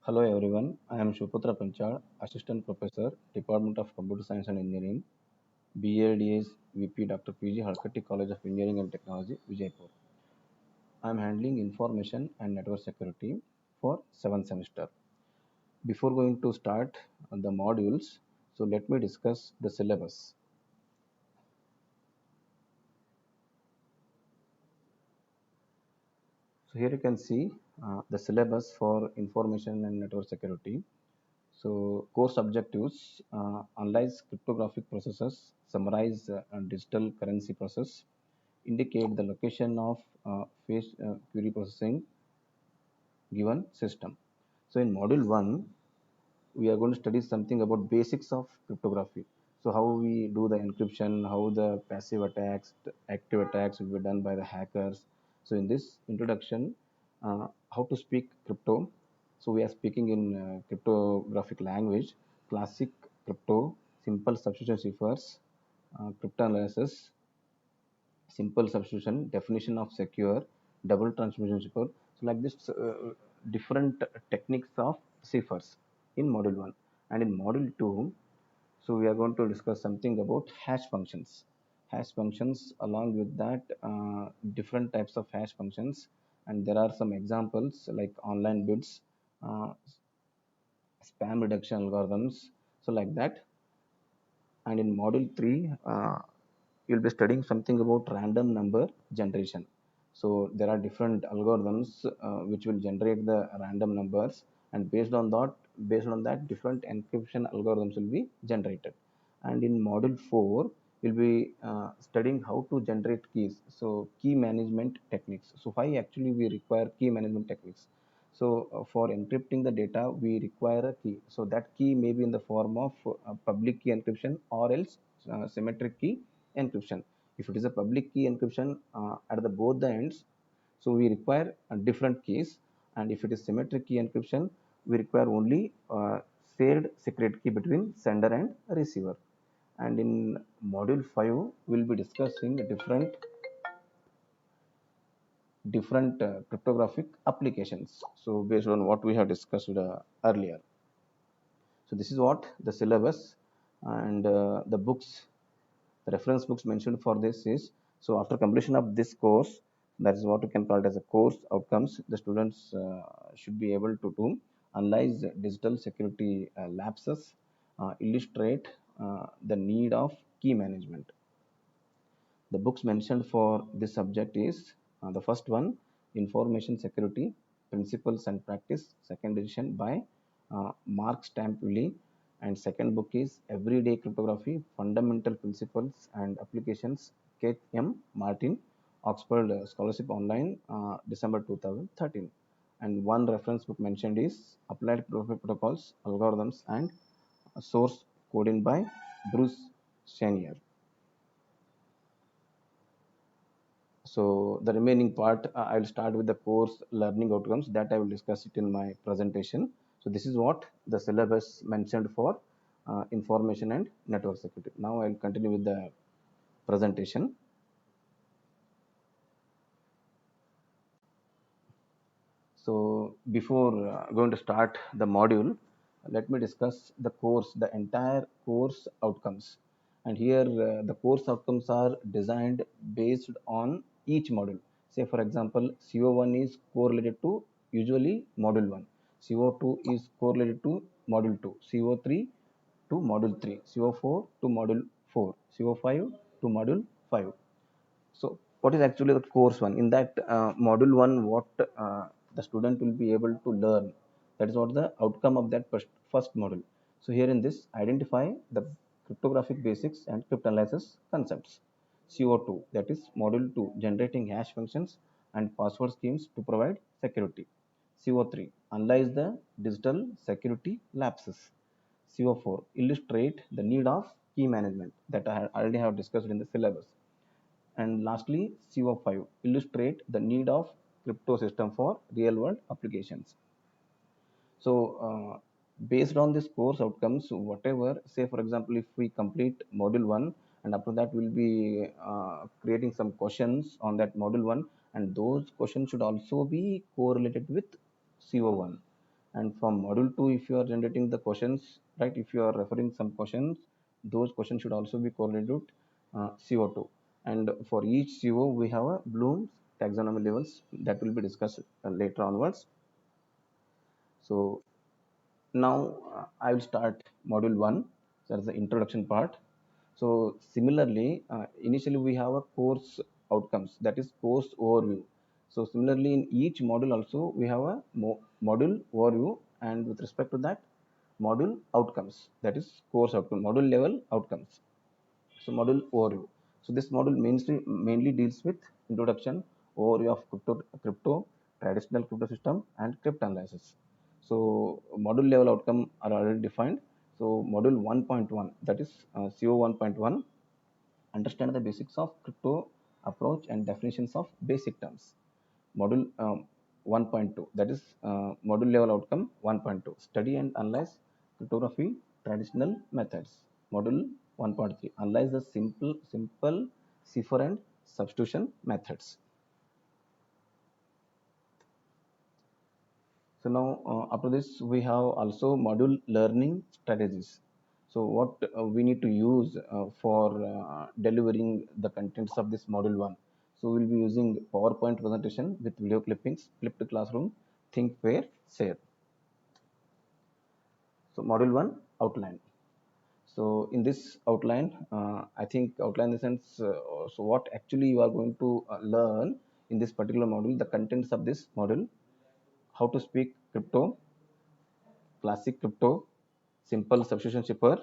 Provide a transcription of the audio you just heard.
Hello everyone, I am Shuputra Panchal, Assistant Professor, Department of Computer Science and Engineering, BADS VP Dr. PG Halkatti College of Engineering and Technology, Vijaypur. I am handling information and network security for 7th semester. Before going to start the modules, so let me discuss the syllabus. So here you can see the syllabus for information and network security. So course objectives, analyze cryptographic processes, summarize digital currency process, indicate the location of face query processing given system. So in module 1, we are going to study something about basics of cryptography. So how we do the encryption, how the passive attacks, the active attacks will be done by the hackers. So in this introduction, how to speak crypto. So we are speaking in cryptographic language, classic crypto, simple substitution ciphers, crypto analysis, simple substitution, definition of secure, double transmission secure. So like this, different techniques of ciphers in module 1. And in module 2, so we are going to discuss something about hash functions. Hash functions, along with that, different types of hash functions. And there are some examples like online bids, uh, spam reduction algorithms. So like that, and in module 3 you'll be studying something about random number generation. So there are different algorithms which will generate the random numbers, and based on that different encryption algorithms will be generated. And in module 4 we'll be studying how to generate keys, so key management techniques. So why actually we require key management techniques? So for encrypting the data, we require a key. So that key may be in the form of public key encryption or else symmetric key encryption. If it is a public key encryption at the both the ends, so we require different keys. And if it is symmetric key encryption, we require only shared secret key between sender and receiver. And in module 5, we'll be discussing different cryptographic applications. So based on what we have discussed earlier. So this is what the syllabus and the books, the reference books mentioned for this is, so after completion of this course, that is what we can call it as a course outcomes, the students should be able to do analyze digital security lapses, illustrate the need of key management. The books mentioned for this subject is the first one, Information Security Principles and Practice, second edition by Mark Stampilli, and second book is Everyday Cryptography Fundamental Principles and Applications, Kate M. Martin, Oxford Scholarship Online, December 2013. And one reference book mentioned is Applied Protocols, Algorithms, and Source Coding by Bruce Chenier. So the remaining part, I'll start with the course learning outcomes that I will discuss it in my presentation. So this is what the syllabus mentioned for information and network security. Now I'll continue with the presentation. So before going to start the module, let me discuss the course, the entire course outcomes. And here the course outcomes are designed based on each module. Say for example, CO1 is correlated to usually module 1. CO2 is correlated to module 2. CO3 to module 3. CO4 to module 4. CO5 to module 5. So what is actually the course one? In that module one, what the student will be able to learn, that is what the outcome of that first module. So here in this, identify the cryptographic basics and cryptanalysis concepts. CO2, that is module 2, generating hash functions and password schemes to provide security. CO3, analyze the digital security lapses. CO4, illustrate the need of key management that I already have discussed in the syllabus. And lastly, CO5, illustrate the need of crypto system for real world applications. So based on this course outcomes, whatever, say for example, if we complete module 1, and after that we'll be creating some questions on that module 1, and those questions should also be correlated with CO1. And from module 2, if you are generating the questions, right, if you are referring some questions, those questions should also be correlated with CO2. And for each CO we have a Bloom's taxonomy levels that will be discussed later onwards. So now I will start module 1, that's the introduction part. So similarly, initially we have a course outcomes, that is course overview. So similarly, in each module also we have a module overview, and with respect to that, module outcomes, that is course outcome, module level outcomes. So module overview. So this module mainly deals with introduction, overview of crypto, traditional crypto system, and crypto analysis. So module level outcome are already defined. So module 1.1, that is CO 1.1, understand the basics of crypto approach and definitions of basic terms. Module 1.2, that is module level outcome 1.2, study and analyze cryptography traditional methods. Module 1.3, analyze the simple cipher and substitution methods. So now after this we have also module learning strategies. So what we need to use for delivering the contents of this module 1. So we'll be using PowerPoint presentation with video clippings, flipped classroom, think, pair, share. So module 1 outline. So in this outline, I think outline in the sense, so what actually you are going to learn in this particular module, the contents of this module: how to speak crypto, classic crypto, simple substitution shipper,